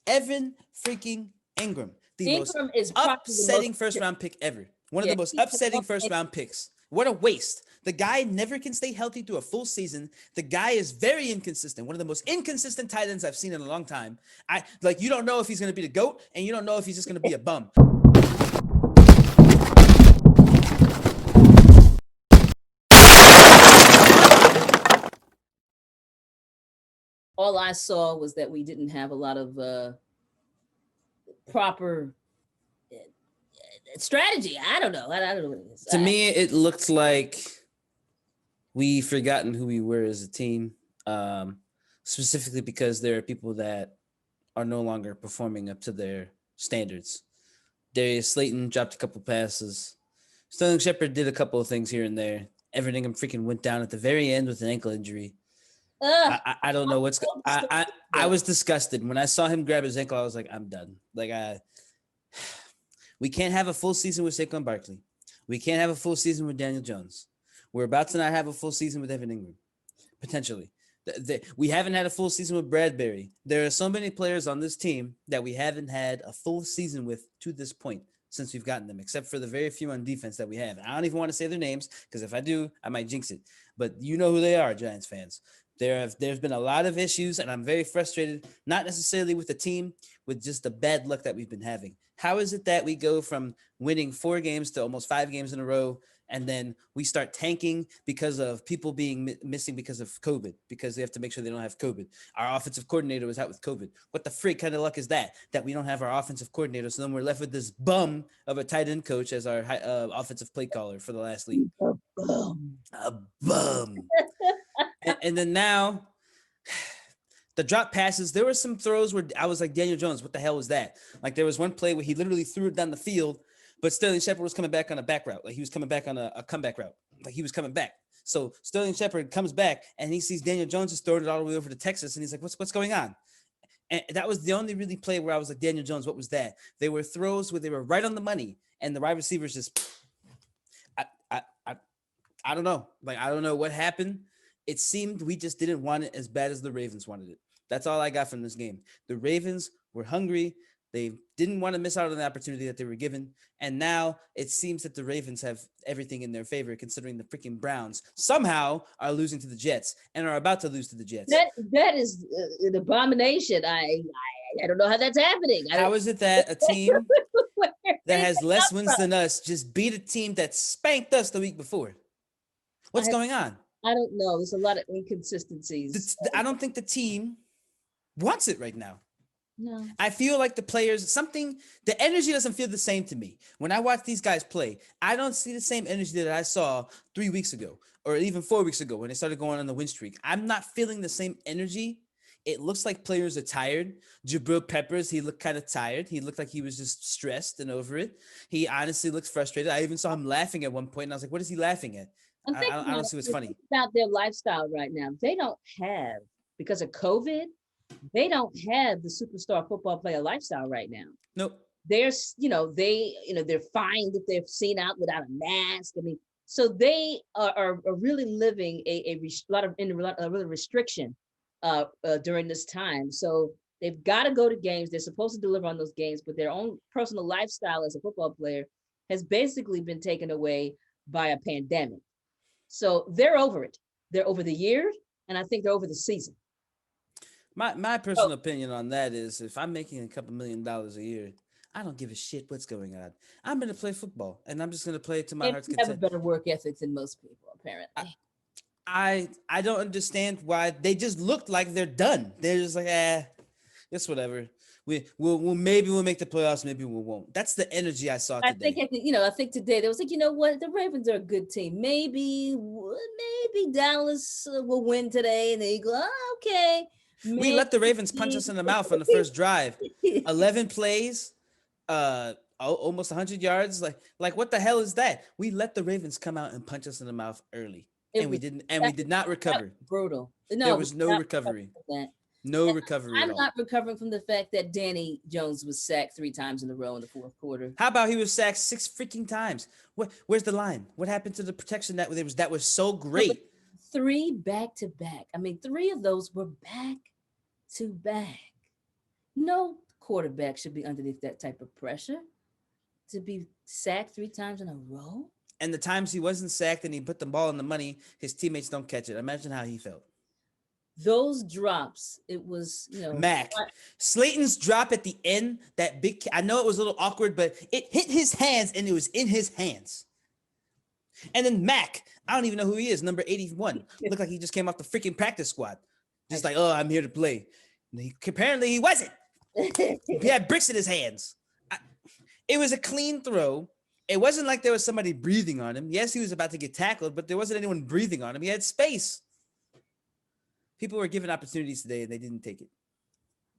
Evan freaking Engram, the most Ingram is probably the most. upsetting first round pick ever. One of Yeah, the most he's the upsetting most. first round picks. What a waste. The guy never can stay healthy through a full season. The guy is very inconsistent. One of the most inconsistent tight ends I've seen in a long time. You don't know if he's going to be the GOAT, and you don't know if he's just going to be a bum. All I saw was that we didn't have a lot of proper strategy. I don't know. I don't know what it is. To me, it looked like we forgotten who we were as a team, um, specifically because there are people that are no longer performing up to their standards. Darius Slayton dropped a couple passes. Sterling Shepard did a couple of things here and there. Evan Engram freaking went down at the very end with an ankle injury. Uh, I don't know what's. so I was disgusted when I saw him grab his ankle. I was like, I'm done. We can't have a full season with Saquon Barkley. We can't have a full season with Daniel Jones. We're about to not have a full season with Evan Engram, potentially. We haven't had a full season with Bradberry. There are so many players on this team that we haven't had a full season with to this point since we've gotten them, except for the very few on defense that we have. I don't even want to say their names because if I do, I might jinx it. But you know who they are, Giants fans. There's been a lot of issues, and I'm very frustrated, not necessarily with the team, with just the bad luck that we've been having. How is it that we go from winning 4 games to almost 5 games in a row, and then we start tanking because of people being missing because of COVID, because they have to make sure they don't have COVID? Our offensive coordinator was out with COVID. What the freak kind of luck is that we don't have our offensive coordinator? So then we're left with this bum of a tight end coach as our offensive play caller for the last league. A bum. And then now the drop passes, there were some throws where I was like, Daniel Jones, what the hell was that? Like there was one play where he literally threw it down the field, but Sterling Shepard was coming back on a back route. Like he was coming back on a comeback route. Like he was coming back. So Sterling Shepard comes back and he sees Daniel Jones just throwing it all the way over to Texas. And he's like, what's going on? And that was the only really play where I was like, Daniel Jones, what was that? They were throws where they were right on the money. And the wide receivers just, I, I, I, I don't know. Like, I don't know what happened. It seemed we just didn't want it as bad as the Ravens wanted it. That's all I got from this game. The Ravens were hungry. They didn't want to miss out on the opportunity that they were given. And now it seems that the Ravens have everything in their favor, considering the freaking Browns somehow are losing to the Jets and are about to lose to the Jets. That is an abomination. I don't know how that's happening. How is it that a team that has less wins than us just beat a team that spanked us the week before? What's going on? I don't know. There's a lot of inconsistencies. I don't think the team wants it right now. No. I feel like the players, the energy doesn't feel the same to me. When I watch these guys play, I don't see the same energy that I saw 3 weeks ago or even 4 weeks ago when they started going on the win streak. I'm not feeling the same energy. It looks like players are tired. Jabril Peppers, he looked kind of tired. He looked like he was just stressed and over it. He honestly looked frustrated. I even saw him laughing at one point, and I was like, what is he laughing at? I don't see what's funny. About their lifestyle right now. They don't have, because of COVID, they don't have the superstar football player lifestyle right now. Nope. There's, they're fined if they're seen out without a mask. I mean, so they are really living a lot of restriction during this time. So they've got to go to games. They're supposed to deliver on those games, but their own personal lifestyle as a football player has basically been taken away by a pandemic. So they're over it. They're over the year, and I think they're over the season. My personal opinion on that is if I'm making a couple $1 million a year, I don't give a shit what's going on. I'm going to play football, and I'm just going to play it to my heart's content. Have a better work ethic than most people, apparently. I don't understand why they just looked like they're done. They're just like, it's whatever. We'll maybe we'll make the playoffs, maybe we won't. That's the energy I saw today. I think today they was like, you know what, the Ravens are a good team. Maybe Dallas will win today, and they go, oh, okay. Maybe. We let the Ravens punch us in the mouth on the first drive. 11 plays, almost 100 yards. Like what the hell is that? We let the Ravens come out and punch us in the mouth early, and we did not recover. Brutal. No, there was no recovery. No recovery. I'm not recovering from the fact that Danny Jones was sacked 3 times in a row in the fourth quarter. How about he was sacked 6 freaking times? Where's the line? What happened to the protection that was so great? 3 back to back. I mean, 3 of those were back to back. No quarterback should be underneath that type of pressure to be sacked 3 times in a row. And the times he wasn't sacked and he put the ball in the money, his teammates don't catch it. Imagine how he felt. Those drops, it was, Mac. Slayton's drop at the end, that big, I know it was a little awkward, but it hit his hands and it was in his hands. And then Mac, I don't even know who he is, number 81. Looked like he just came off the freaking practice squad. Just like, oh, I'm here to play. Apparently he wasn't. He had bricks in his hands. It was a clean throw. It wasn't like there was somebody breathing on him. Yes, he was about to get tackled, but there wasn't anyone breathing on him. He had space. People were given opportunities today and they didn't take it.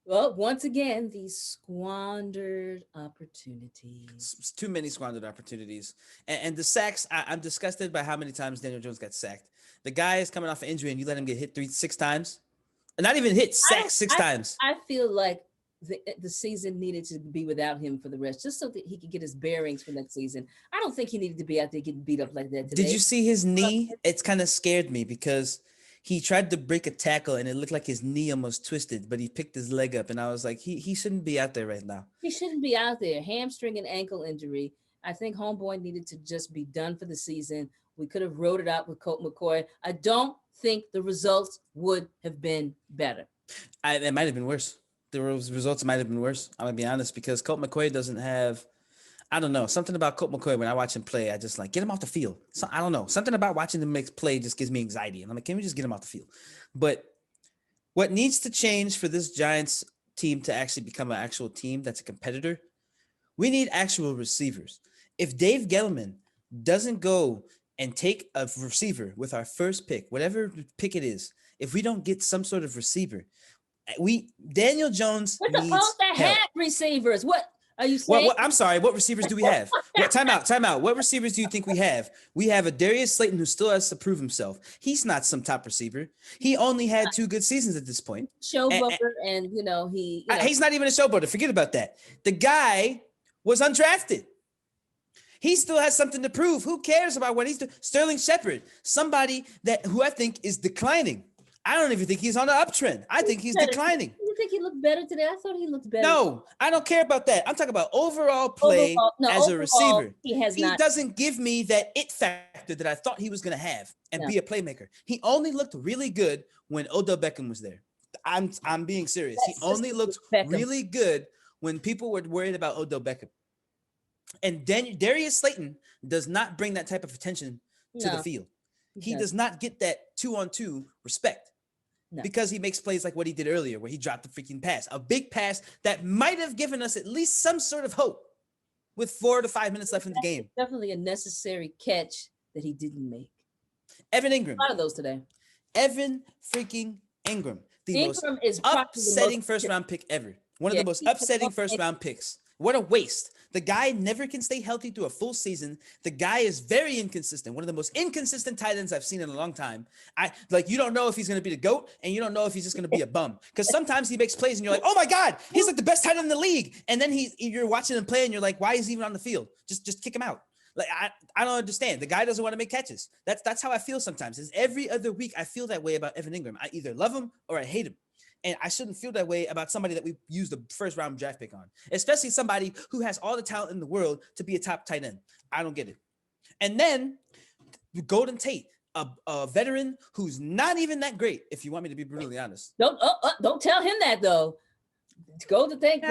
Well, once again, these squandered opportunities. It's too many squandered opportunities. And the sacks, I'm disgusted by how many times Daniel Jones got sacked. The guy is coming off an injury and you let him get hit 6 times. Not even hit, sacked 6 times. I feel like the season needed to be without him for the rest, just so that he could get his bearings for next season. I don't think he needed to be out there getting beat up like that today. Did you see his knee? It's kind of scared me because he tried to break a tackle and it looked like his knee almost twisted, but he picked his leg up and I was like, he shouldn't be out there right now. He shouldn't be out there. Hamstring and ankle injury. I think homeboy needed to just be done for the season. We could have rode it out with Colt McCoy. I don't think the results would have been better. It might have been worse. The results might have been worse. I'm going to be honest, because Colt McCoy doesn't have, I don't know, something about Colt McCoy when I watch him play, I just like, get him off the field. So, I don't know. Something about watching him make play just gives me anxiety. And I'm like, can we just get him off the field? But what needs to change for this Giants team to actually become an actual team that's a competitor, we need actual receivers. If Dave Gettleman doesn't go and take a receiver with our first pick, whatever pick it is, if we don't get some sort of receiver, Daniel Jones What needs the help. hat receivers? What are you saying? I'm sorry. What receivers do we have? Time out. What receivers do you think we have? We have a Darius Slayton who still has to prove himself. He's not some top receiver. He only had 2 good seasons at this point. Showboater, and he's not even a showboater. Forget about that. The guy was undrafted. He still has something to prove. Who cares about what he's doing? Sterling Shepard, somebody who I think is declining. I don't even think he's on the uptrend. I think he's declining. You think he looked better today? I thought he looked better. No, I don't care about that. I'm talking about overall play as a receiver. He doesn't give me that it factor that I thought he was going to have and be a playmaker. He only looked really good when Odell Beckham was there. I'm being serious. He only looked really good when people were worried about Odell Beckham. And Darius Slayton does not bring that type of attention to the field. He does not get that 2-on-2 respect. No. Because he makes plays like what he did earlier, where he dropped a freaking pass, a big pass that might have given us at least some sort of hope with 4 to 5 minutes left in the game. Definitely a necessary catch that he didn't make. Evan Engram. A lot of those today. Evan freaking Engram. The most upsetting first-round pick ever. One of the most upsetting first-round picks. What a waste. The guy never can stay healthy through a full season. The guy is very inconsistent. One of the most inconsistent tight ends I've seen in a long time. You don't know if he's going to be the GOAT, and you don't know if he's just going to be a bum. Because sometimes he makes plays and you're like, oh my God, he's like the best tight end in the league. And then you're watching him play and you're like, why is he even on the field? Just kick him out. Like, I don't understand. The guy doesn't want to make catches. That's how I feel sometimes. Is every other week I feel that way about Evan Engram. I either love him or I hate him. And I shouldn't feel that way about somebody that we used the first-round draft pick on, especially somebody who has all the talent in the world to be a top tight end. I don't get it. And then Golden Tate, a veteran who's not even that great, if you want me to be brutally honest. Don't tell him that, though. Golden Tate.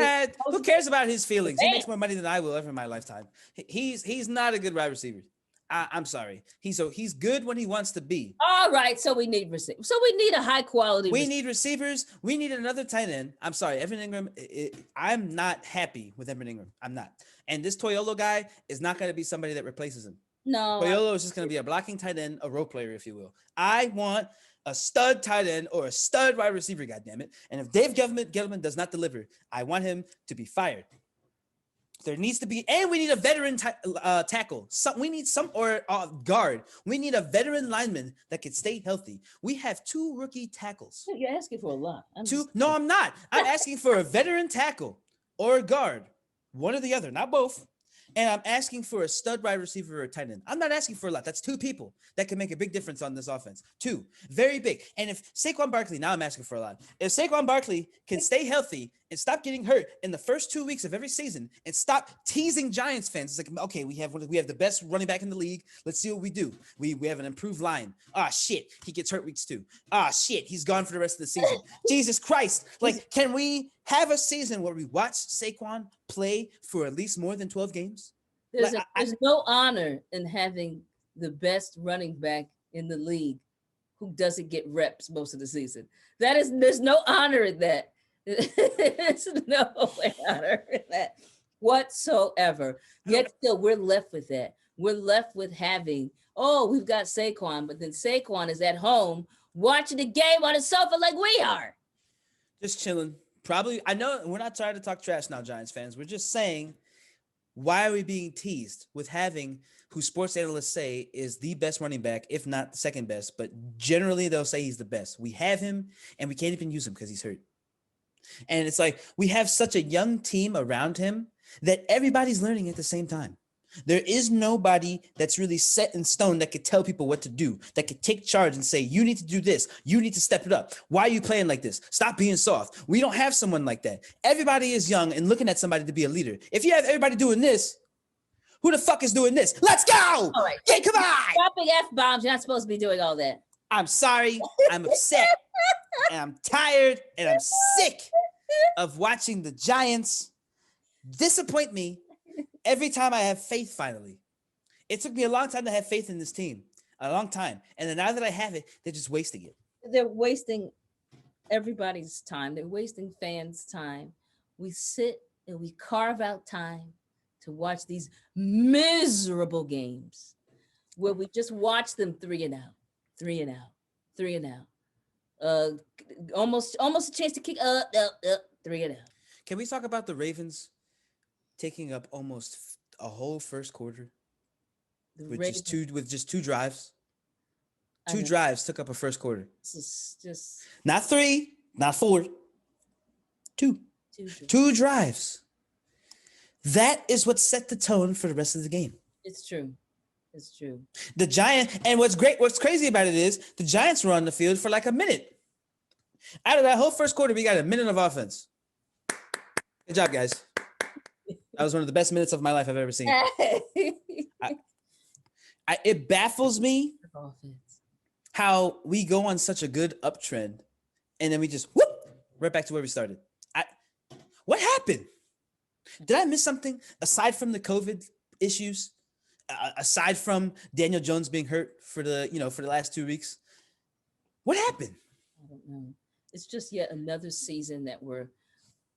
Who cares about his feelings? He makes more money than I will ever in my lifetime. He's not a good wide receiver. I'm sorry. He's good when he wants to be. All right. So we need receivers. So we need a high quality. We need receivers. We need another tight end. I'm sorry. Evan Engram. I'm not happy with Evan Engram. I'm not. And this Toyolo guy is not going to be somebody that replaces him. No. Toyolo is just going to be a blocking tight end, a role player, if you will. I want a stud tight end or a stud wide receiver, goddammit. And if Dave Gettleman does not deliver, I want him to be fired. There needs to be, and we need a veteran tackle. We need guard. We need a veteran lineman that can stay healthy. We have 2 rookie tackles. You're asking for a lot. No, I'm not. I'm asking for a veteran tackle or a guard, one or the other, not both. and I'm asking for a stud wide receiver or a tight end. I'm not asking for a lot. That's two people that can make a big difference on this offense. Two, very big. And if Saquon Barkley, now I'm asking for a lot. If Saquon Barkley can stay healthy and stop getting hurt in the first 2 weeks of every season and stop teasing Giants fans, it's like, okay, we have the best running back in the league. Let's see what we do. We have an improved line. Ah, shit, he gets hurt weeks 2. Ah, shit, he's gone for the rest of the season. Jesus Christ. Like, can we have a season where we watch Saquon play for at least more than 12 games? There's no honor in having the best running back in the league who doesn't get reps most of the season. There's no honor in that. There's no honor in that whatsoever. Yet still, we're left with that. We're left with having, we've got Saquon, but then Saquon is at home watching the game on his sofa like we are. Just chilling. Probably, I know we're not trying to talk trash now, Giants fans. We're just saying, why are we being teased with having who sports analysts say is the best running back, if not the second best, but generally they'll say he's the best. We have him and we can't even use him because he's hurt. And it's like we have such a young team around him that everybody's learning at the same time. There is nobody that's really set in stone that could tell people what to do, that could take charge and say, you need to do this. You need to step it up. Why are you playing like this? Stop being soft. We don't have someone like that. Everybody is young and looking at somebody to be a leader. If you have everybody doing this, who the fuck is doing this? Let's go. All right. Yeah, come on. Dropping F-bombs. You're not supposed to be doing all that. I'm sorry. I'm upset. And I'm tired. And I'm sick of watching the Giants disappoint me every time I have faith finally. It took me a long time to have faith in this team. A long time. And then now that I have it, they're just wasting it. They're wasting everybody's time. They're wasting fans' time. We sit and we carve out time to watch these miserable games where we just watch them 3 and out, 3 and out, 3 and out. Almost a chance to kick up, 3 and out. Can we talk about the Ravens taking up almost a whole first quarter with just two drives? Two drives took up a first quarter. Just not 3, not 4, 2. Two drives. That is what set the tone for the rest of the game. It's true. It's true. The Giants, and what's crazy about it is the Giants were on the field for like a minute. Out of that whole first quarter, we got a minute of offense. Good job, guys. That was one of the best minutes of my life I've ever seen. It baffles me how we go on such a good uptrend, and then we just whoop right back to where we started. What happened? Did I miss something aside from the COVID issues? Aside from Daniel Jones being hurt for the last 2 weeks? What happened? I don't know. It's just yet another season that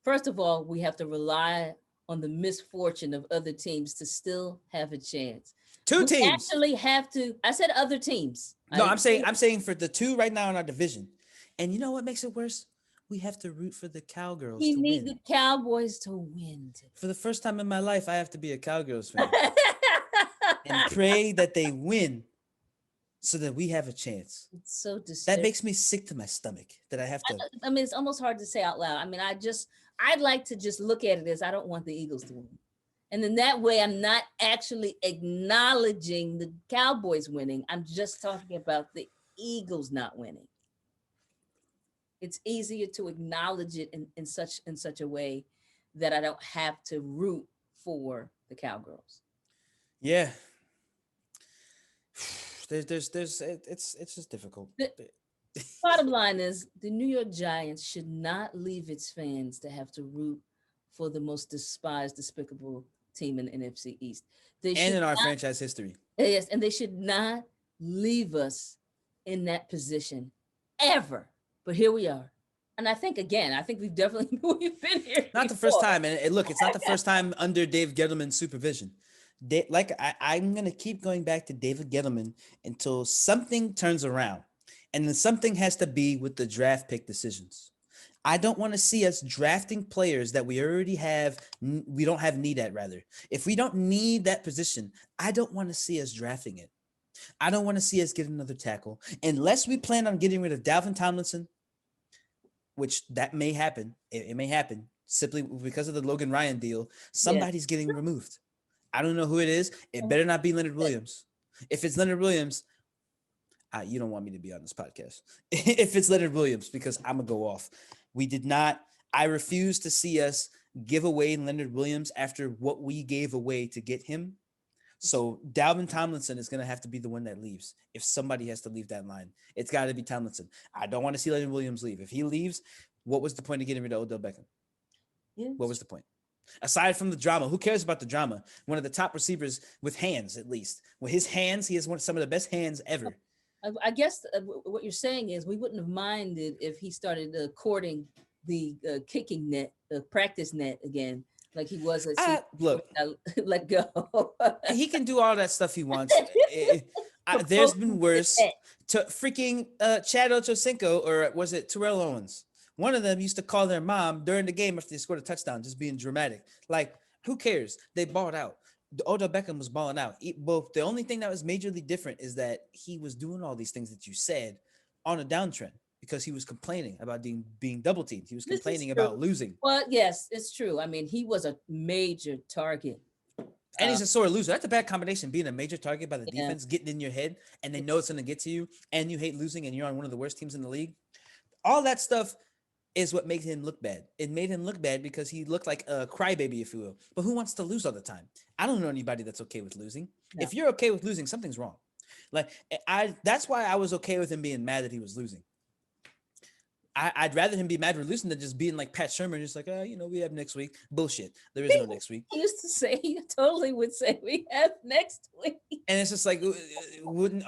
first of all, we have to rely on the misfortune of other teams to still have a chance. Two teams actually have to. I said other teams. No, I'm saying for the two right now in our division. And you know what makes it worse? We have to root for the Cowgirls. We need the Cowboys to win. For the first time in my life, I have to be a Cowgirls fan and pray that they win so that we have a chance. It's so disturbing. That makes me sick to my stomach that I have to. I mean, it's almost hard to say out loud. I mean, I'd like to just look at it as I don't want the Eagles to win. And then that way I'm not actually acknowledging the Cowboys winning. I'm just talking about the Eagles not winning. It's easier to acknowledge it in such a way that I don't have to root for the Cowgirls. Yeah. It's just difficult. Bottom line is the New York Giants should not leave its fans to have to root for the most despised, despicable team in the NFC East. And in our franchise history. Yes, and they should not leave us in that position ever. But here we are. And I think we've been here. Not the first time. And look, it's not the first time under Dave Gettleman's supervision. I'm going to keep going back to David Gettleman until something turns around. And then something has to be with the draft pick decisions. I don't want to see us drafting players that we already have. We don't have need at, rather. If we don't need that position, I don't want to see us drafting it. I don't want to see us get another tackle unless we plan on getting rid of Dalvin Tomlinson, which that may happen. It may happen simply because of the Logan Ryan deal. Somebody's getting removed. I don't know who it is. It better not be Leonard Williams. If it's Leonard Williams, you don't want me to be on this podcast. If it's Leonard Williams, because I'm gonna go off. We did not. I refuse to see us give away Leonard Williams after what we gave away to get him. So Dalvin Tomlinson is going to have to be the one that leaves. If somebody has to leave that line, it's got to be Tomlinson. I don't want to see Leonard Williams leave. If he leaves, what was the point of getting rid of Odell Beckham? Yes. What was the point? Aside from the drama, who cares about the drama? One of the top receivers with hands, at least. With his hands, he has some of the best hands ever. I guess what you're saying is we wouldn't have minded if he started courting the kicking net, the practice net again, like he was at look, let go. He can do all that stuff he wants. There's been worse. To freaking Chad Ochocinco, or was it Terrell Owens? One of them used to call their mom during the game after they scored a touchdown, just being dramatic. Like, who cares? They balled out. Odell Beckham was balling out. Both the only thing that was majorly different is that he was doing all these things that you said on a downtrend because he was complaining about being double teamed. He was complaining about losing. Well, yes, it's true. I mean, he was a major target. And he's a sore loser. That's a bad combination, being a major target by the defense, getting in your head, and they know it's going to get to you, and you hate losing, and you're on one of the worst teams in the league. All that stuff is what makes him look bad. It made him look bad because he looked like a crybaby, if you will. But who wants to lose all the time? I don't know anybody that's okay with losing. No. If you're okay with losing, something's wrong. Like that's why I was okay with him being mad that he was losing. I'd rather him be mad for losing than just being like Pat Shermer, just like, we have next week. Bullshit. There is no next week. He used to say, he totally would say, we have next week. And it's just like,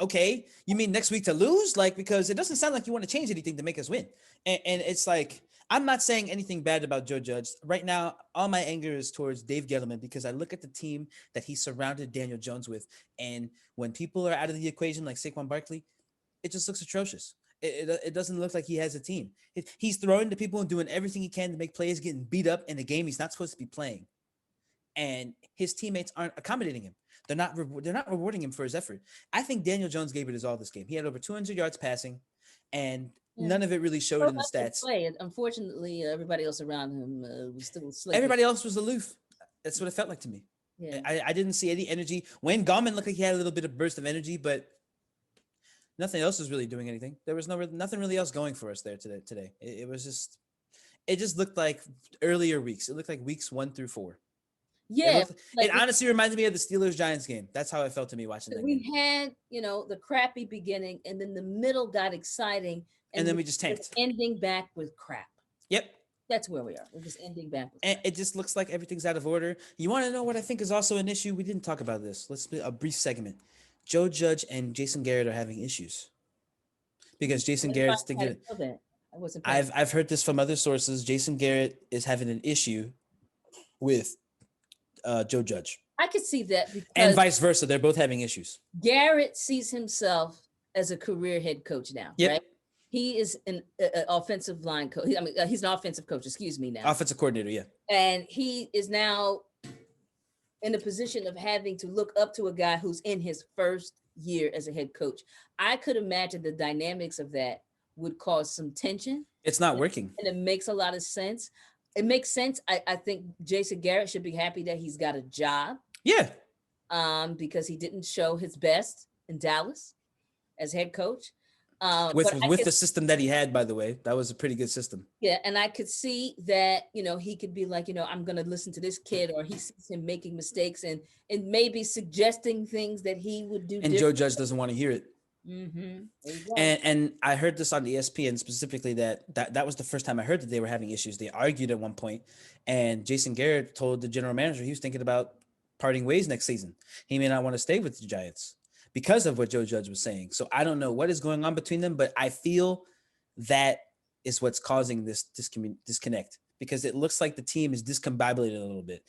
okay, you mean next week to lose? Like, because it doesn't sound like you want to change anything to make us win. And it's like, I'm not saying anything bad about Joe Judge. Right now, all my anger is towards Dave Gettleman because I look at the team that he surrounded Daniel Jones with. And when people are out of the equation, like Saquon Barkley, it just looks atrocious. It doesn't look like he has a team. He's throwing to people and doing everything he can to make plays, getting beat up in a game he's not supposed to be playing. And his teammates aren't accommodating him. They're not rewarding him for his effort. I think Daniel Jones gave it his all this game. He had over 200 yards passing, and none of it really showed in the stats. Unfortunately, everybody else around him was still sleeping. Everybody else was aloof. That's what it felt like to me. Yeah. I didn't see any energy. Wayne Gallman looked like he had a little bit of burst of energy, but nothing else was really doing anything. There was nothing really else going for us there today. It just looked like earlier weeks. It looked like weeks 1 through 4. Yeah. It honestly reminded me of the Steelers-Giants game. That's how it felt to me watching that game. We had, the crappy beginning, and then the middle got exciting. And then we just tanked. Ending back with crap. Yep. That's where we are. We're just ending back with crap. And it just looks like everything's out of order. You want to know what I think is also an issue? We didn't talk about this. Let's do a brief segment. Joe Judge and Jason Garrett are having issues because Jason Garrett's thinking. I've heard this from other sources. Jason Garrett is having an issue with Joe Judge. I could see that, and vice versa. They're both having issues. Garrett sees himself as a career head coach now, right? He is an offensive line coach. I mean, he's an offensive coach. Excuse me, now offensive coordinator. Yeah, and he is now in the position of having to look up to a guy who's in his first year as a head coach. I could imagine the dynamics of that would cause some tension. It's not working. And it makes a lot of sense. It makes sense. I think Jason Garrett should be happy that he's got a job. Yeah. Because he didn't show his best in Dallas as head coach. With the system that he had, by the way, that was a pretty good system. Yeah, and I could see that, he could be like, I'm going to listen to this kid, or he sees him making mistakes and maybe suggesting things that he would do. And Joe Judge doesn't want to hear it. Mm-hmm. And I heard this on ESPN specifically that was the first time I heard that they were having issues. They argued at one point, and Jason Garrett told the general manager he was thinking about parting ways next season. He may not want to stay with the Giants because of what Joe Judge was saying. So I don't know what is going on between them, but I feel that is what's causing this disconnect, because it looks like the team is discombobulated a little bit.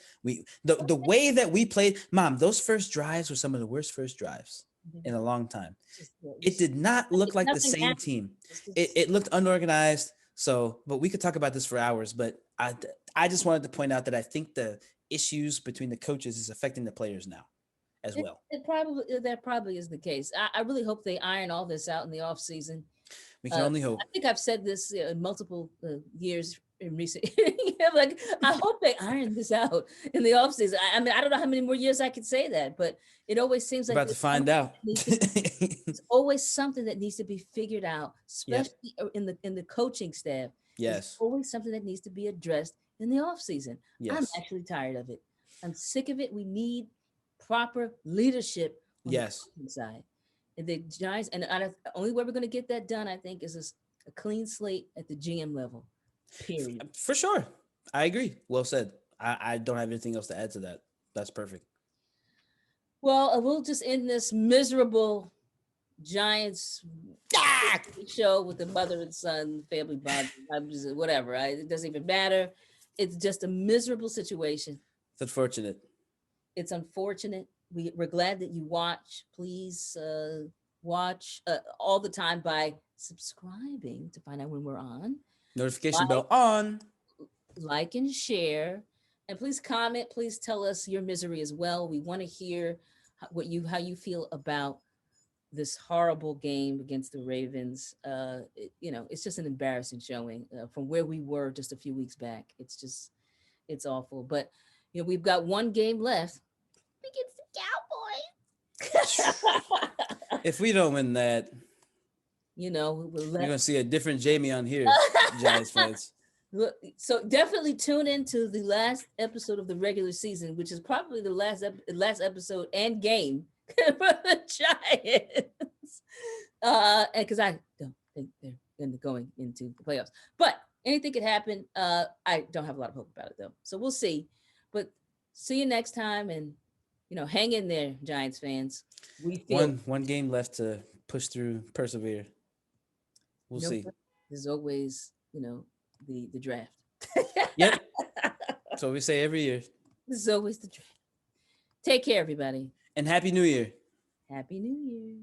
The way that we played, Mom, those first drives were some of the worst first drives in a long time. It did not look like the same team. It looked unorganized. So, but we could talk about this for hours, but I just wanted to point out that I think the issues between the coaches is affecting the players now as well. That probably is the case. I really hope they iron all this out in the off season. We can only hope. I think I've said this in multiple years in recent. Like, I hope they iron this out in the offseason. I mean, I don't know how many more years I could say that, but it always seems like About to find out. it's always something that needs to be figured out, Yep. especially in the coaching staff. There's Yes. always something that needs to be addressed in the offseason. I'm Yes. actually tired of it. I'm sick of it. We need proper leadership on the Yes. coaching side. And the Giants, and the only way we're going to get that done, I think, is a clean slate at the GM level. Period. For sure. I agree. Well said. I don't have anything else to add to that. That's perfect. Well, we'll just end this miserable Giants show with the mother and son family bond. I'm just whatever. It doesn't even matter. It's just a miserable situation. It's unfortunate. It's unfortunate. We're glad that you watch. Please watch all the time by subscribing to find out when we're on. Notification bell on. Like and share, and please comment. Please tell us your misery as well. We want to hear how you feel about this horrible game against the Ravens. It's just an embarrassing showing from where we were just a few weeks back. It's awful. But we've got one game left against the Cowboys. If we don't win that, you're gonna see a different Jamie on here, Giants fans. So definitely tune into the last episode of the regular season, which is probably the last episode and game for the Giants. And because I don't think they're going into the playoffs, but anything could happen. I don't have a lot of hope about it though, so we'll see. But see you next time, and hang in there, Giants fans. We feel one game left to push through, persevere. We'll see. There's always the draft. Yep. That's what we say every year. This is always the draft. Take care, everybody. And Happy New Year. Happy New Year.